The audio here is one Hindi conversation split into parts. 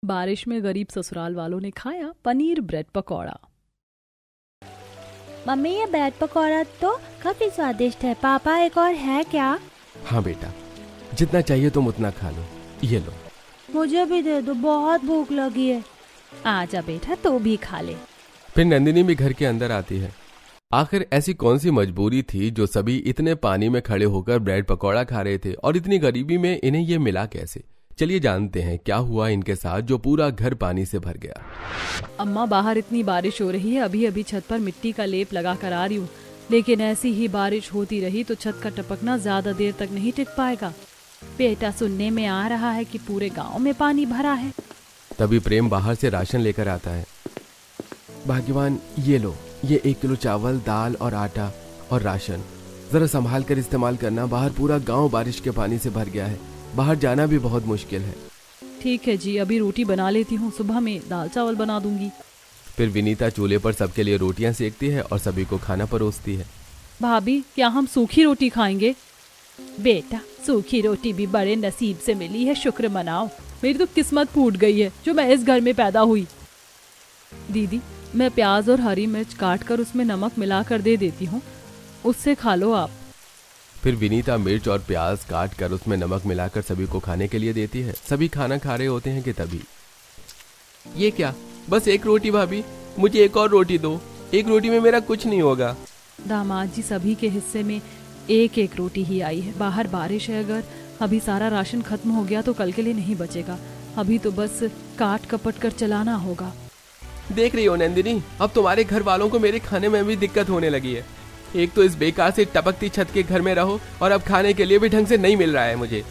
बारिश में गरीब ससुराल वालों ने खाया पनीर ब्रेड पकौड़ा। मम्मी ये ब्रेड पकौड़ा तो काफी स्वादिष्ट है। पापा एक और है क्या? हाँ बेटा, जितना चाहिए तुम उतना खा लो। ये लो। मुझे भी दे दो, बहुत भूख लगी है। आजा बेटा, तू भी खा ले। फिर नंदिनी भी घर के अंदर आती है। आखिर ऐसी कौन सी मजबूरी थी जो सभी इतने पानी में खड़े होकर ब्रेड पकौड़ा खा रहे थे और इतनी गरीबी में इन्हें ये मिला कैसे? चलिए जानते हैं क्या हुआ इनके साथ जो पूरा घर पानी से भर गया। अम्मा, बाहर इतनी बारिश हो रही है, अभी अभी छत पर मिट्टी का लेप लगा कर आ रही हूँ, लेकिन ऐसी ही बारिश होती रही तो छत का टपकना ज्यादा देर तक नहीं टिक पाएगा। बेटा, सुनने में आ रहा है कि पूरे गांव में पानी भरा है। तभी प्रेम बाहर से राशन लेकर आता है। भाग्यवान, ये लो, ये 1 किलो चावल, दाल और आटा और राशन। जरा संभाल कर इस्तेमाल करना, बाहर पूरा गांव बारिश के पानी से भर गया है, बाहर जाना भी बहुत मुश्किल है। ठीक है जी, अभी रोटी बना लेती हूँ, सुबह में दाल चावल बना दूंगी। फिर विनीता चूल्हे पर सबके लिए रोटियां सेकती है और सभी को खाना परोसती है। भाभी, क्या हम सूखी रोटी खाएंगे? बेटा, सूखी रोटी भी बड़े नसीब से मिली है, शुक्र मनाओ। मेरी तो किस्मत फूट गई है जो मैं इस घर में पैदा हुई। दीदी, मैं प्याज और हरी मिर्च काट कर उसमें नमक मिला कर दे देती हूँ, उससे खा लो आप। फिर विनीता मिर्च और प्याज काट कर उसमें नमक मिलाकर सभी को खाने के लिए देती है। सभी खाना खा रहे होते हैं कि तभी, ये क्या, बस एक रोटी भाभी, मुझे एक और रोटी दो, एक रोटी में मेरा कुछ नहीं होगा। दामाद जी, सभी के हिस्से में एक एक रोटी ही आई है। बाहर बारिश है, अगर अभी सारा राशन खत्म हो गया तो कल के लिए नहीं बचेगा। अभी तो बस काट कपट कर चलाना होगा। देख रही हो नंदिनी, अब तुम्हारे घर वालों को मेरे खाने में भी दिक्कत होने लगी है। एक तो इस बेकार से टपकती छत के घर में रहो और अब खाने के लिए भी ढंग से नहीं मिल रहा है मुझे।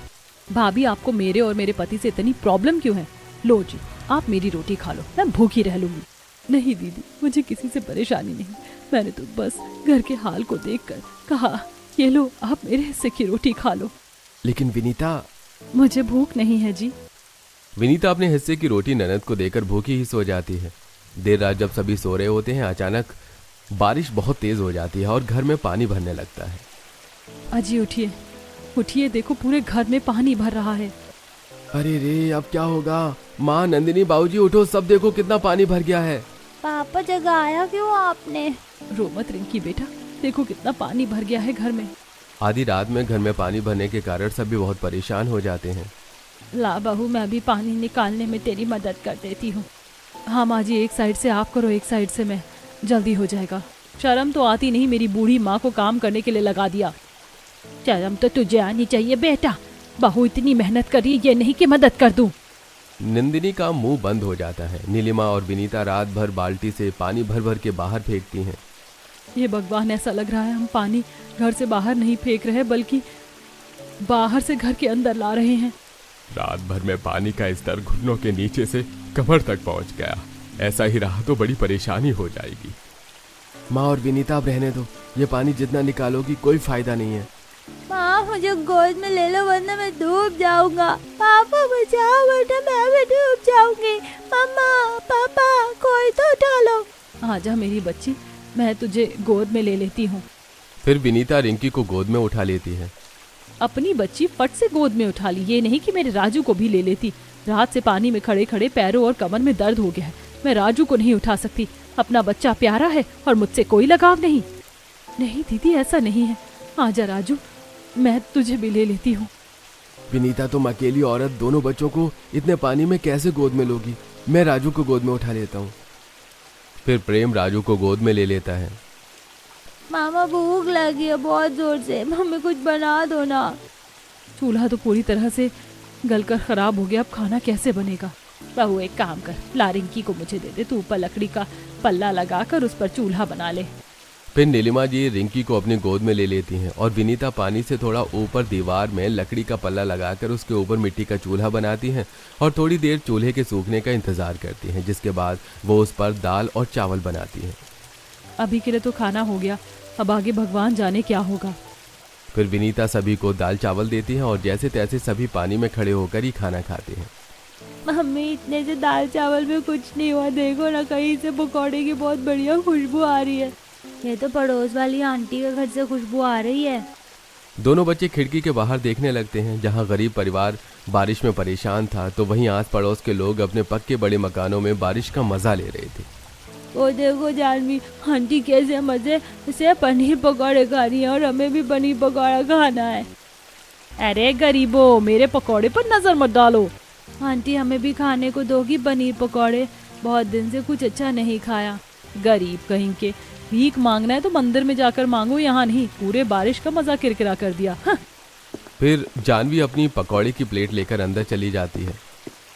भाभी, आपको मेरे और मेरे पति से इतनी प्रॉब्लम क्यों है? लो जी, आप मेरी रोटी खा लो, मैं भूखी रह लूंगी। नहीं दीदी, मुझे किसी से परेशानी नहीं, मैंने तो बस घर के हाल को देखकर कहा, ये लो, आप मेरे हिस्से की रोटी खा लो। लेकिन विनीता, मुझे भूख नहीं है जी। विनीता अपने हिस्से की रोटी ननद को देकर भूखी ही सो जाती है। देर रात जब सभी सो रहे होते हैं, अचानक बारिश बहुत तेज हो जाती है और घर में पानी भरने लगता है। अजी उठिए, उठिए, देखो पूरे घर में पानी भर रहा है। अरे रे, अब क्या होगा? माँ, नंदिनी, बाबूजी उठो, सब देखो कितना पानी भर गया है। पापा, जगाया क्यों आपने? रो मत रिंकी बेटा, देखो कितना पानी भर गया है घर में। आधी रात में घर में पानी भरने के कारण सभी बहुत परेशान हो जाते हैं। ला बहू, मैं भी पानी निकालने में तेरी मदद कर देती हूँ। हाँ माँ जी, एक साइड से आप करो, एक साइड से मैं, जल्दी हो जाएगा। शर्म तो आती नहीं, मेरी बूढ़ी माँ को काम करने के लिए लगा दिया। शर्म तो तुझे आनी चाहिए बेटा, बहू इतनी मेहनत करी, ये नहीं कि मदद कर दूं। नंदिनी का मुंह बंद हो जाता है। नीलिमा और विनीता रात भर बाल्टी से पानी भर भर के बाहर फेंकती हैं। ये भगवान, ऐसा लग रहा है हम पानी घर से बाहर नहीं फेंक रहे बल्कि बाहर से घर के अंदर ला रहे हैं। रात भर में पानी का स्तर घुटनों के नीचे से कमर तक पहुंच गया। ऐसा ही रहा तो बड़ी परेशानी हो जाएगी। माँ और विनीता, अब रहने दो, ये पानी जितना निकालोगी कोई फायदा नहीं है। माँ, मुझे गोद में ले लो वरना मैं डूब जाऊंगा। पापा बचाओ बेटा, मैं भी डूब जाऊंगी। मम्मा, पापा, कोई तो उठा लो। आजा मेरी बच्ची, मैं तुझे गोद में ले लेती हूँ। फिर विनीता रिंकी को गोद में उठा लेती है। अपनी बच्ची फट से गोद में उठा ली, ये नहीं कि मेरे राजू को भी ले लेती। रात से पानी में खड़े खड़े पैरों और कमर में दर्द हो गया है, मैं राजू को नहीं उठा सकती। अपना बच्चा प्यारा है और मुझसे कोई लगाव नहीं। नहीं दीदी, ऐसा नहीं है, आजा राजू, मैं तुझे भी ले लेती हूँ। विनीता, तुम अकेली औरत दोनों बच्चों को इतने पानी में कैसे गोद में लोगी? मैं राजू को गोद में उठा लेता हूँ। फिर प्रेम राजू को गोद में ले लेता है। मामा, भूख लगी है बहुत जोर से, मम्मी कुछ बना दो ना। चूल्हा तो पूरी तरह से गलकर खराब हो गया, अब खाना कैसे बनेगा? बहू, एक काम कर, ला रिंकी को मुझे दे दे, तू ऊपर लकड़ी का पल्ला लगाकर उस पर चूल्हा बना ले। फिर नीलिमा जी रिंकी को अपनी गोद में ले लेती हैं और विनीता पानी से थोड़ा ऊपर दीवार में लकड़ी का पल्ला लगाकर उसके ऊपर मिट्टी का चूल्हा बनाती हैं और थोड़ी देर चूल्हे के सूखने का इंतजार करती हैं, जिसके बाद वो उस पर दाल और चावल बनाती हैं। अभी के लिए तो खाना हो गया, अब आगे भगवान जाने क्या होगा। फिर विनीता सभी को दाल चावल देती है और जैसे तैसे सभी पानी में खड़े होकर ही खाना खाते हैं। मम्मी, इतने से दाल चावल में कुछ नहीं हुआ, देखो ना, कहीं से पकौड़े की बहुत बढ़िया खुशबू आ रही है। ये तो पड़ोस वाली आंटी के घर से खुशबू आ रही है। दोनों बच्चे खिड़की के बाहर देखने लगते हैं। जहां गरीब परिवार बारिश में परेशान था, तो वहीं आस पड़ोस के लोग अपने पक्के बड़े मकानों में बारिश का मजा ले रहे थे। ओ देखो जानवी, आंटी कैसे मजे से पनीर पकौड़े खा रही है और हमें भी पनीर पकौड़ा खाना है। अरे गरीबो, मेरे पकौड़े पर नजर मत डालो। आंटी हमें भी खाने को दोगी पनीर पकौड़े? बहुत दिन से कुछ अच्छा नहीं खाया। गरीब कहीं के, भीख मांगना है तो मंदिर में जाकर मांगो, यहाँ नहीं। पूरे बारिश का मजा किरकिरा कर दिया। हाँ। फिर जानवी अपनी पकौड़े की प्लेट लेकर अंदर चली जाती है।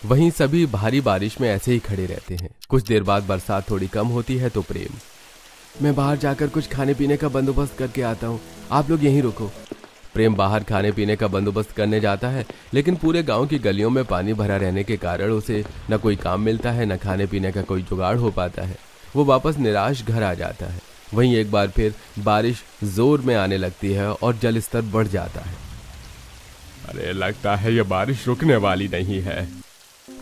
वहीं सभी भारी बारिश में ऐसे ही खड़े रहते हैं। कुछ देर बाद बरसात थोड़ी कम होती है तो प्रेम, मैं बाहर जाकर कुछ खाने पीने का बंदोबस्त करके आता हूँ, आप लोग यहीं रुको। प्रेम बाहर खाने पीने का बंदोबस्त करने जाता है, लेकिन पूरे गांव की गलियों में पानी भरा रहने के कारण उसे न कोई काम मिलता है, न खाने पीने का कोई जुगाड़ हो पाता है। वो वापस निराश घर आ जाता है। वहीं एक बार फिर बारिश जोर में आने लगती है और जल स्तर बढ़ जाता है। अरे लगता है ये बारिश रुकने वाली नहीं है।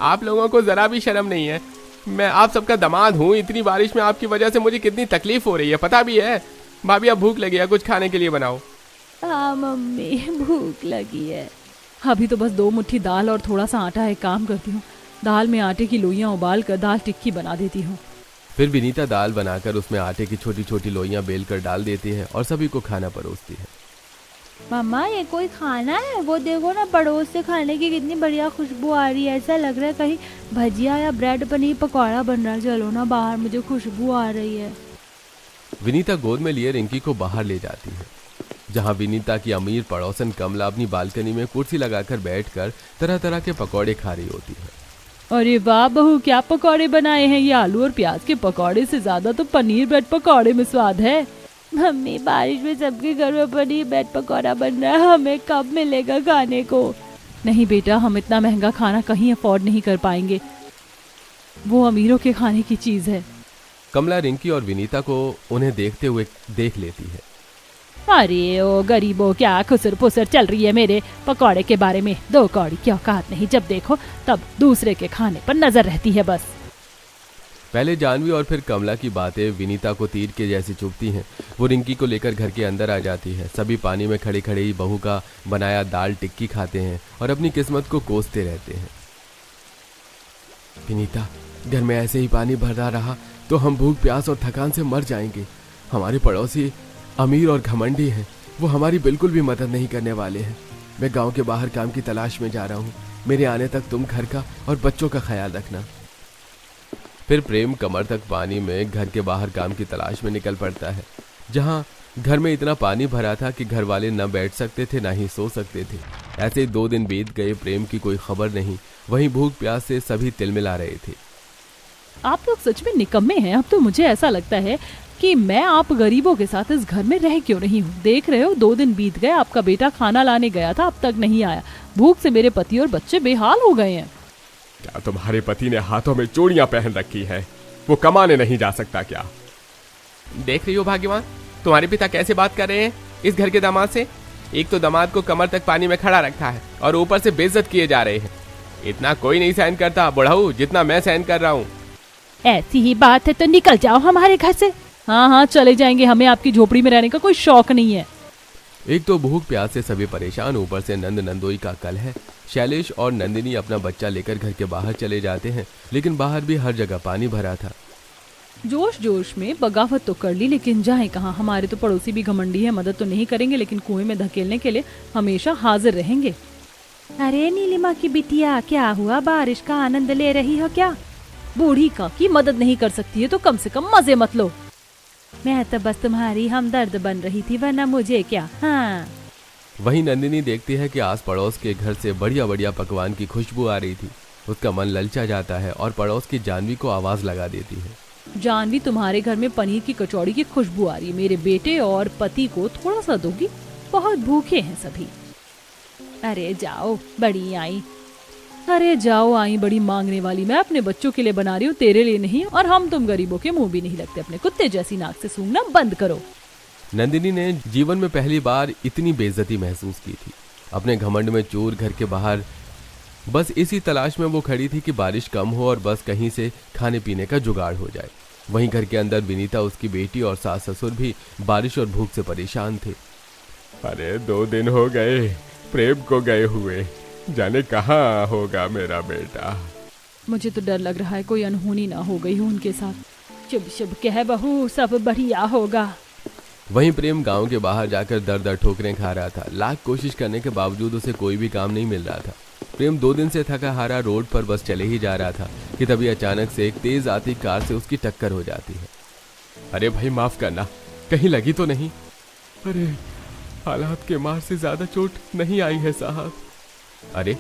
आप लोगों को जरा भी शर्म नहीं है? मैं आप सबका दामाद हूँ। इतनी बारिश में आपकी वजह से मुझे कितनी तकलीफ हो रही है, पता भी है। भाभी अब भूख लगी है, कुछ खाने के लिए बनाओ। हाँ मम्मी, भूख लगी है। अभी तो बस 2 मुट्ठी दाल और थोड़ा सा आटा है। काम करती हूँ, दाल में आटे की लोइयां उबाल कर दाल टिक्की बना देती हूँ। फिर विनीता दाल बनाकर उसमें आटे की छोटी छोटी लोइयां बेलकर डाल देती है और सभी को खाना परोसती है। मम्मा ये कोई खाना है? वो देखो ना, पड़ोस से खाने की कितनी बढ़िया खुशबू आ रही है। ऐसा लग रहा है कहीं भजिया या ब्रेड पनीर पकौड़ा बन रहा है। चलो ना बाहर, मुझे खुशबू आ रही है। विनीता गोद में लिए रिंकी को बाहर ले जाती है, जहां विनीता की अमीर पड़ोसन कमला अपनी बालकनी में कुर्सी लगाकर बैठकर तरह तरह के पकौड़े खा रही होती है। अरे वाह बहू, क्या पकौड़े बनाए हैं? ये आलू और प्याज के पकौड़े से ज्यादा तो पनीर ब्रेड पकौड़े में स्वाद है। मम्मी बारिश में सबके घर में पनीर ब्रेड पकौड़ा बन रहा है, हमें कब मिलेगा खाने को? नहीं बेटा, हम इतना महंगा खाना कहीं अफोर्ड नहीं कर पाएंगे। वो अमीरों के खाने की चीज है। कमला रिंकी और विनीता को उन्हें देखते हुए देख लेती है। अरे ओ गरीबों, क्या खुसर पुसर चल रही है मेरे पकौड़े के बारे में? 2 कौड़ी की औकात नहीं, जब देखो तब दूसरे के खाने पर नजर रहती है बस। पहले जानवी और फिर कमला की बातें विनीता को तीर के जैसी चुभती हैं। वो रिंकी को लेकर घर के अंदर आ जाती है। सभी पानी में खड़े खड़े ही बहू का बनाया दाल टिक्की खाते हैं और अपनी किस्मत को कोसते रहते हैं। विनीता, घर में ऐसे ही पानी भरा रहा तो हम भूख प्यास और थकान से मर जाएंगे। हमारे पड़ोसी अमीर और घमंडी हैं, वो हमारी बिल्कुल भी मदद नहीं करने वाले हैं। मैं गांव के बाहर काम की तलाश में जा रहा हूँ। मेरे आने तक तुम घर का और बच्चों का ख्याल रखना। फिर प्रेम कमर तक पानी में घर के बाहर काम की तलाश में निकल पड़ता है, जहाँ घर में इतना पानी भरा था कि घर वाले न बैठ सकते थे न ही सो सकते थे। ऐसे 2 दिन बीत गए, प्रेम की कोई खबर नहीं। वहीं भूख प्यास से सभी तिलमिला रहे थे। आप लोग सच में निकम्मे हैं। अब तो मुझे ऐसा लगता है कि मैं आप गरीबों के साथ इस घर में रह क्यों नहीं हूँ। देख रहे हो, 2 दिन बीत गए, आपका बेटा खाना लाने गया था, अब तक नहीं आया। भूख से मेरे पति और बच्चे बेहाल हो गए हैं। क्या तुम्हारे पति ने हाथों में चूड़ियां पहन रखी है? वो कमाने नहीं जा सकता क्या? देख रही हो भाग्यवान, तुम्हारे पिता कैसे बात कर रहे हैं इस घर के दामाद से। एक तो दामाद को कमर तक पानी में खड़ा रखा है और ऊपर से बेइज्जत किए जा रहे हैं। इतना कोई नहीं सहन करता बुढ़ाऊ, जितना मैं सहन कर रहा हूँ। ऐसी ही बात है तो निकल जाओ हमारे घर से। हाँ हाँ, चले जाएंगे, हमें आपकी झोपड़ी में रहने का कोई शौक नहीं है। एक तो भूख प्यास से सभी परेशान, ऊपर से नंद नंदोई का कल है। शैलेश और नंदिनी अपना बच्चा लेकर घर के बाहर चले जाते हैं, लेकिन बाहर भी हर जगह पानी भरा था। जोश जोश में बगावत तो कर ली, लेकिन जाए कहाँ। हमारे तो पड़ोसी भी घमंडी है, मदद तो नहीं करेंगे लेकिन कुएं में धकेलने के लिए हमेशा हाजिर रहेंगे। अरे नीलिमा की बिटिया, क्या हुआ? बारिश का आनंद ले रही हो क्या? बूढ़ी का की मदद नहीं कर सकती है तो कम से कम मजे मत लो। मैं तो बस तुम्हारी हमदर्द बन रही थी, वरना मुझे क्या। हाँ। वहीं नंदिनी देखती है कि आस पड़ोस के घर से बढ़िया बढ़िया पकवान की खुशबू आ रही थी। उसका मन ललचा जाता है और पड़ोस की जानवी को आवाज लगा देती है। जानवी, तुम्हारे घर में पनीर की कचौड़ी की खुशबू आ रही है। मेरे बेटे और पति को थोड़ा सा दोगी? बहुत भूखे हैं सभी। अरे जाओ, बड़ी आई। अरे जाओ, आई बड़ी मांगने वाली। मैं अपने बच्चों के लिए बना रही हूँ, तेरे लिए नहीं। और हम तुम गरीबों के मुंह भी नहीं लगते। अपने कुत्ते जैसी नाक से सूंघना बंद करो। नंदिनी ने जीवन में पहली बार इतनी बेइज्जती महसूस की थी। अपने घमंड में चूर घर के बाहर बस इसी तलाश में वो खड़ी थी कि बारिश कम हो और बस कहीं से खाने पीने का जुगाड़ हो जाए। वहीं घर के अंदर विनीता, उसकी बेटी और सास ससुर भी बारिश और भूख से परेशान थे। अरे 2 दिन हो गए प्रेम को गए हुए, जाने कहाँ होगा मेरा बेटा। मुझे तो डर लग रहा है कोई अनहोनी ना हो गई हो उनके साथ। शुभ शुभ कह बहू, सब बढ़िया होगा। वहीं प्रेम गांव के बाहर जाकर दर दर ठोकरें खा रहा था। लाख कोशिश करने के बावजूद उसे कोई भी काम नहीं मिल रहा था। प्रेम 2 दिन से थका हारा रोड पर बस चले ही जा रहा था कि तभी अचानक से एक तेज आती कार से उसकी टक्कर हो जाती है। अरे भाई माफ करना, कहीं लगी तो नहीं? अरे हालात के मार से ज्यादा चोट नहीं आई है साहब। अरे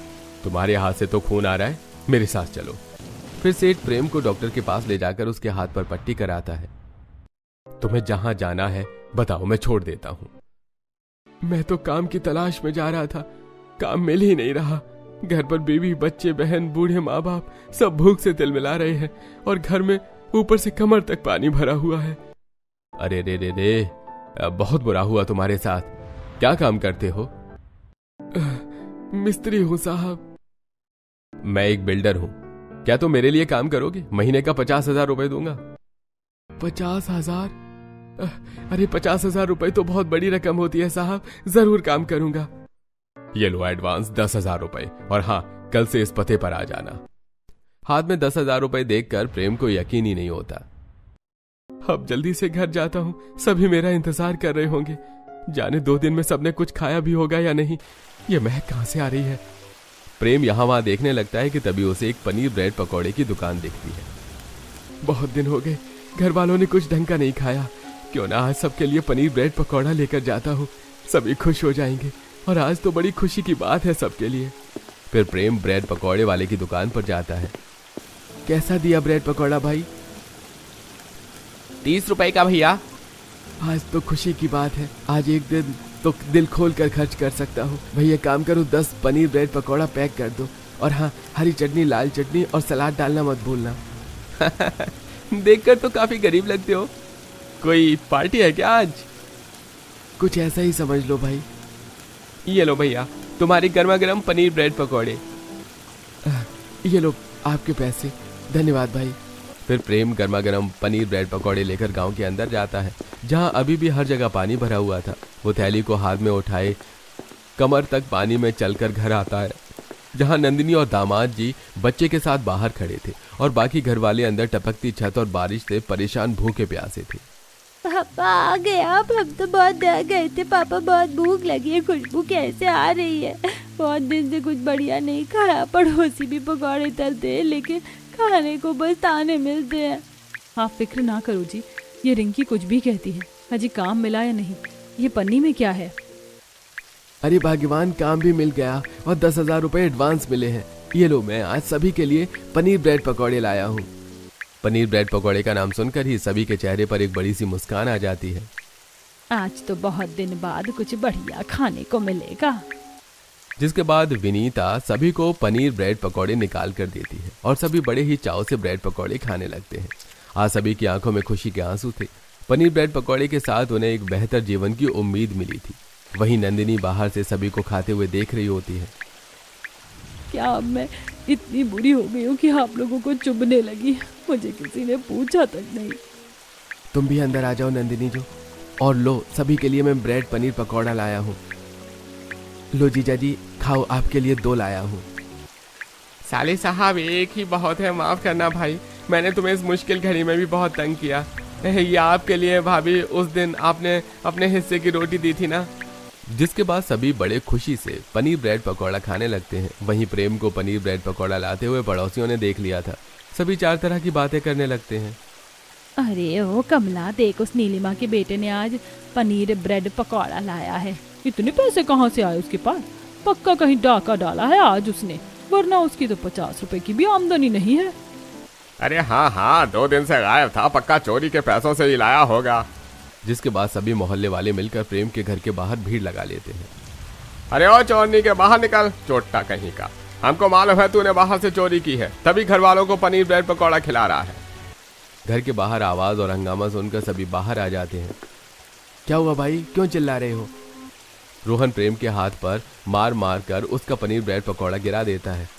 तुम्हारे हाथ से तो खून आ रहा है, मेरे साथ चलो। फिर सेठ प्रेम को डॉक्टर के पास ले जाकर उसके हाथ पर पट्टी कराता है। तुम्हें जहां जाना है बताओ, मैं छोड़ देता हूं। मैं तो काम की तलाश में जा रहा था, काम मिल ही नहीं रहा। घर पर बीवी बच्चे बहन बूढ़े माँ बाप सब भूख से तिलमिला रहे हैं और घर में ऊपर से कमर तक पानी भरा हुआ है। अरे रे रे रे, बहुत बुरा हुआ तुम्हारे साथ। क्या काम करते हो? मिस्त्री हूं साहब। मैं एक बिल्डर हूं, क्या तुम मेरे लिए काम करोगे? महीने का 50,000 रुपए दूंगा। 50,000? अरे 50,000 रुपए तो बहुत बड़ी रकम होती है साहब, जरूर काम करूंगा। ये लो एडवांस 10,000 रुपए, और हाँ, कल से इस पते पर आ जाना। हाथ में 10,000 रुपए देखकर प्रेम को यकीन ही नहीं होता। अब जल्दी से घर जाता हूँ, सभी मेरा इंतजार कर रहे होंगे। जाने 2 दिन में सबने कुछ खाया भी होगा या नहीं। ये महक कहाँ से आ रही है? प्रेम यहाँ वहां देखने लगता है कि तभी उसे एक पनीर ब्रेड पकौड़े की दुकान दिखती है। बहुत दिन हो गए, घर वालों ने कुछ ढंग का नहीं खाया। क्यों ना आज सबके लिए पनीर ब्रेड पकौड़ा लेकर जाता हूँ, सभी खुश हो जाएंगे। और आज तो बड़ी खुशी की बात है सबके लिए। फिर प्रेम ब्रेड पकौड़े वाले की दुकान पर जाता है। कैसा दिया ब्रेड पकौड़ा भाई? 30 रुपए का भैया। आज तो खुशी की बात है, आज एक दिन तो दिल खोल कर खर्च कर सकता हूँ। भैया काम करो, 10 पनीर ब्रेड पकौड़ा पैक कर दो। और हाँ, हरी चटनी लाल चटनी और सलाद डालना मत भूलना। देखकर तो काफी गरीब लगते हो, कोई पार्टी है क्या आज? कुछ ऐसा ही समझ लो भाई। ये लो भैया तुम्हारी गर्मा गर्म पनीर ब्रेड पकौड़े। ये लो आपके पैसे, धन्यवाद भाई। फिर प्रेम गर्मा गर्म पनीर ब्रेड पकौड़े लेकर गांव के अंदर जाता है, जहां अभी भी हर जगह पानी भरा हुआ था। वो थैली को हाथ में उठाए कमर तक पानी में चलकर घर आता है, जहां नंदिनी और दामाद जी बच्चे के साथ बाहर खड़े थे और बाकी घर वाले अंदर टपकती छत और बारिश से परेशान भूखे प्यासे थे। पापा आ गए आप? हम तो बहुत डर गए थे पापा, बहुत भूख लगी है। खुशबू कैसे आ रही है? बहुत दिन से कुछ बढ़िया नहीं खाया। पड़ोसी भी पकौड़े तलते हैं लेकिन खाने को बस ताने मिलते हैं। आप फिक्र ना करो जी, ये रिंकी कुछ भी कहती है। अजी काम मिला या नहीं? ये पन्नी में क्या है? अरे भाग्यवान, काम भी मिल गया और 10,000 रुपए एडवांस मिले हैं। ये लो, मैं आज सभी के लिए पनीर ब्रेड पकौड़े लाया हूँ। पनीर ब्रेड पकौड़े का नाम सुनकर ही सभी के चेहरे पर एक बड़ी सी मुस्कान आ जाती है। आज तो बहुत दिन बाद कुछ बढ़िया खाने को मिलेगा। जिसके बाद विनीता सभी को पनीर ब्रेड पकौड़े निकाल कर देती है और सभी बड़े ही चाव से ब्रेड पकौड़े खाने लगते हैं। आज सभी की आंखों में खुशी के आंसू थे। पनीर ब्रेड पकौड़े के साथ उन्हें एक बेहतर जीवन की उम्मीद मिली थी। वहीं नंदिनी बाहर से सभी को खाते हुए देख रही होती है। क्या अब मैं इतनी बुरी हो गई हूँ कि आप लोगों को चुभने लगी? मुझे किसी ने पूछा तक नहीं। तुम भी अंदर आ जाओ नंदिनी जो, और लो सभी के लिए मैं ब्रेड पनीर पकौड़ा लाया हूँ। लो जीजा जी खाओ, आपके लिए 2 लाया हूँ। साले साहब एक ही बहुत है, माफ करना भाई, मैंने तुम्हें इस मुश्किल घड़ी में भी बहुत तंग किया। ये आपके लिए भाभी, उस दिन आपने अपने हिस्से की रोटी दी थी ना। जिसके बाद सभी बड़े खुशी से पनीर ब्रेड पकौड़ा खाने लगते हैं। वहीं प्रेम को पनीर ब्रेड पकौड़ा लाते हुए पड़ोसियों ने देख लिया था। सभी 4 तरह की बातें करने लगते हैं। अरे ओ कमला, देख उस नीलिमा के बेटे ने आज पनीर ब्रेड पकौड़ा लाया है। इतने पैसे कहाँ से आए उसके पास? पक्का कहीं डाका डाला है आज उसने, वरना उसकी तो 50 रुपए की भी आमदनी नहीं है। अरे हाँ हाँ, 2 दिन से गायब था, पक्का चोरी के पैसों से ही लाया होगा। जिसके बाद सभी मोहल्ले वाले मिलकर प्रेम के घर के बाहर भीड़ लगा लेते हैं। अरे ओ चोरनी के बाहर निकल, चोट्टा कहीं का, हमको मालूम है तूने बाहर से चोरी की है, तभी घर वालों को पनीर ब्रेड पकौड़ा खिला रहा है। घर के बाहर आवाज और हंगामा सुनकर सभी बाहर आ जाते हैं। क्या हुआ भाई, क्यों चिल्ला रहे हो? रोहन प्रेम के हाथ पर मार मार कर उसका पनीर ब्रेड पकौड़ा गिरा देता है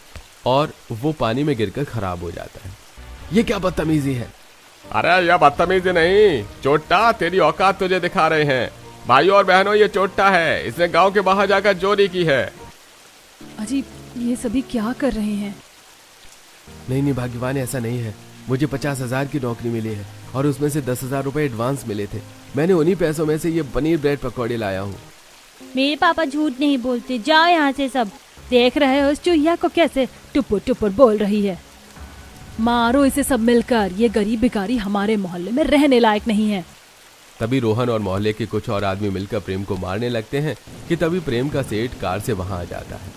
और वो पानी में गिरकर खराब हो जाता है। ये क्या बदतमीजी है? अरे यह बदतमीजी नहीं चोट्टा, तेरी औकात तुझे दिखा रहे हैं। भाइयों और बहनों, ये चोट्टा है, इसने गांव के बाहर जाकर चोरी की है। अजी ये सभी क्या कर रहे हैं? नहीं भाग्यवान, ऐसा नहीं है। मुझे 50,000 की नौकरी मिली है और उसमें से 10,000 रुपए एडवांस मिले थे। मैंने उन्हीं पैसों में से ये पनीर ब्रेड पकौड़े लाया हूँ। मेरे पापा झूठ नहीं बोलते, जाओ यहाँ से सब। देख रहे हो उस चूहिया को कैसे टुपुर टुपुर बोल रही है। मारो इसे सब मिलकर, ये गरीब भिखारी हमारे मोहल्ले में रहने लायक नहीं है। तभी रोहन और मोहल्ले के कुछ और आदमी मिलकर प्रेम को मारने लगते हैं कि तभी प्रेम का सेठ कार से वहां आ जाता है।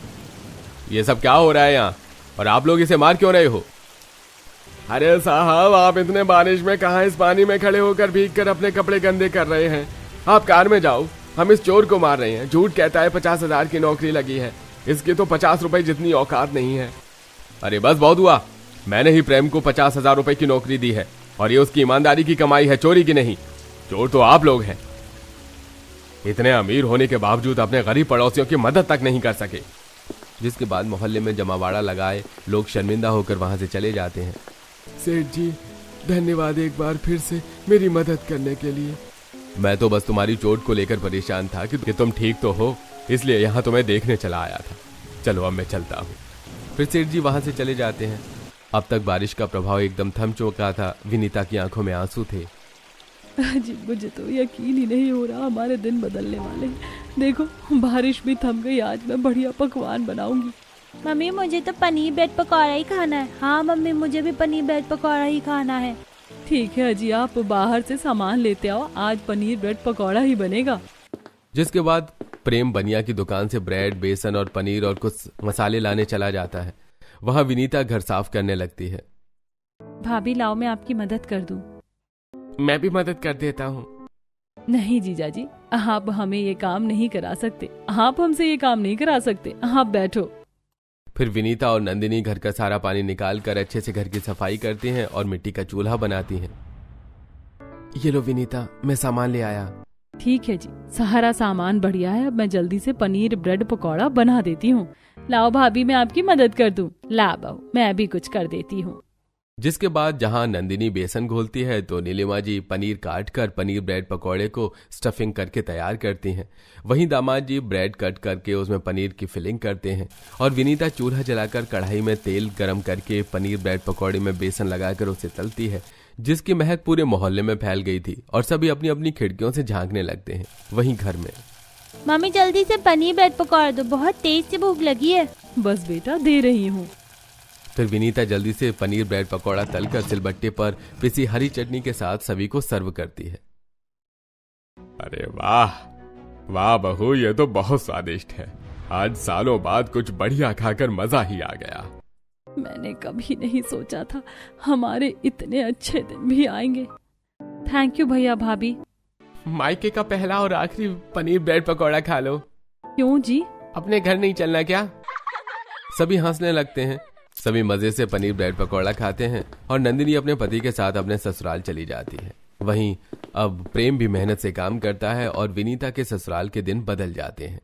ये सब क्या हो रहा है यहाँ, और आप लोग इसे मार क्यों रहे हो? अरे साहब, आप इतने बारिश में कहाँ इस पानी में खड़े होकर भीग कर अपने कपड़े गंदे कर रहे हैं? आप कार में जाओ, हम इस चोर को मार रहे हैं। झूठ कहता है 50,000 की नौकरी लगी है, इसकी तो 50 रुपए जितनी औकात नहीं है। अरे बस बहुत हुआ, मैंने ही प्रेम को 50,000 रुपए की नौकरी दी है और ये उसकी ईमानदारी की कमाई है, चोरी की नहीं। चोर तो आप लोग हैं। इतने अमीर होने के बावजूद अपने गरीब पड़ोसियों की मदद तक नहीं कर सके। जिसके बाद मोहल्ले में जमावाड़ा लगाए लोग शर्मिंदा होकर वहां से चले जाते हैं। सेठ जी, धन्यवाद एक बार फिर से मेरी मदद करने के लिए। मैं तो बस तुम्हारी चोट को लेकर परेशान था कि तुम ठीक तो हो, इसलिए यहाँ तुम्हें देखने चला आया था। चलो अब मैं चलता हूँ। फिर सेठ जी वहां से चले जाते हैं। अब तक बारिश का प्रभाव एकदम थम चुका था। विनीता की आंखों में आंसू थे। जी मुझे तो यकीन ही नहीं हो रहा हमारे दिन बदलने वाले हैं। देखो बारिश भी थम गई, आज मैं बढ़िया पकवान बनाऊंगी। मम्मी मुझे तो पनीर ब्रेड पकौड़ा ही खाना है। हाँ मम्मी, मुझे भी पनीर ब्रेड पकौड़ा ही खाना है। ठीक है अजी, आप बाहर से सामान लेते आओ, आज पनीर ब्रेड पकौड़ा ही बनेगा। जिसके बाद प्रेम बनिया की दुकान से ब्रेड, बेसन और पनीर और कुछ मसाले लाने चला जाता है। वहां विनीता घर साफ करने लगती है। भाभी लाओ, मैं आपकी मदद कर दूं। मैं भी मदद कर देता हूँ। नहीं जीजा जी, आप हमें ये काम नहीं करा सकते, आप हमसे ये काम नहीं करा सकते, आप बैठो। फिर विनीता और नंदिनी घर का सारा पानी निकाल कर अच्छे से घर की सफाई करती हैं और मिट्टी का चूल्हा बनाती हैं। ये लो विनीता, मैं सामान ले आया। ठीक है जी, सारा सामान बढ़िया है। अब मैं जल्दी से पनीर ब्रेड पकौड़ा बना देती हूँ। लाओ भाभी, मैं आपकी मदद कर दूं। ला बहू, मैं भी कुछ कर देती हूँ। जिसके बाद जहां नंदिनी बेसन घोलती है तो नीलिमा जी पनीर काट कर पनीर ब्रेड पकौड़े को स्टफिंग करके तैयार करती हैं। वहीं दामाद जी ब्रेड कट करके उसमें पनीर की फिलिंग करते हैं और विनीता चूल्हा जलाकर कढ़ाई में तेल गरम करके पनीर ब्रेड पकौड़े में बेसन लगाकर उसे तलती है, जिसकी महक पूरे मोहल्ले में फैल गई थी और सभी अपनी अपनी खिड़कियों से झांकने लगते हैं। वहीं घर में मम्मी जल्दी से पनीर ब्रेड पकौड़ा दो, बहुत तेज से भूख लगी है। बस बेटा दे रही हूँ। फिर विनीता जल्दी से पनीर ब्रेड पकौड़ा तलकर सिलबट्टे पर पिसी हरी चटनी के साथ सभी को सर्व करती है। अरे वाह वाह बहू, ये तो बहुत स्वादिष्ट है। आज सालों बाद कुछ बढ़िया खाकर मजा ही आ गया। मैंने कभी नहीं सोचा था हमारे इतने अच्छे दिन भी आएंगे। थैंक यू भैया भाभी। मायके का पहला और आखिरी पनीर ब्रेड पकौड़ा खा लो। क्यों जी? अपने घर नहीं चलना क्या? सभी हंसने लगते हैं। सभी मजे से पनीर ब्रेड पकौड़ा खाते हैं और नंदिनी अपने पति के साथ अपने ससुराल चली जाती है। वहीं अब प्रेम भी मेहनत से काम करता है और विनीता के ससुराल के दिन बदल जाते हैं।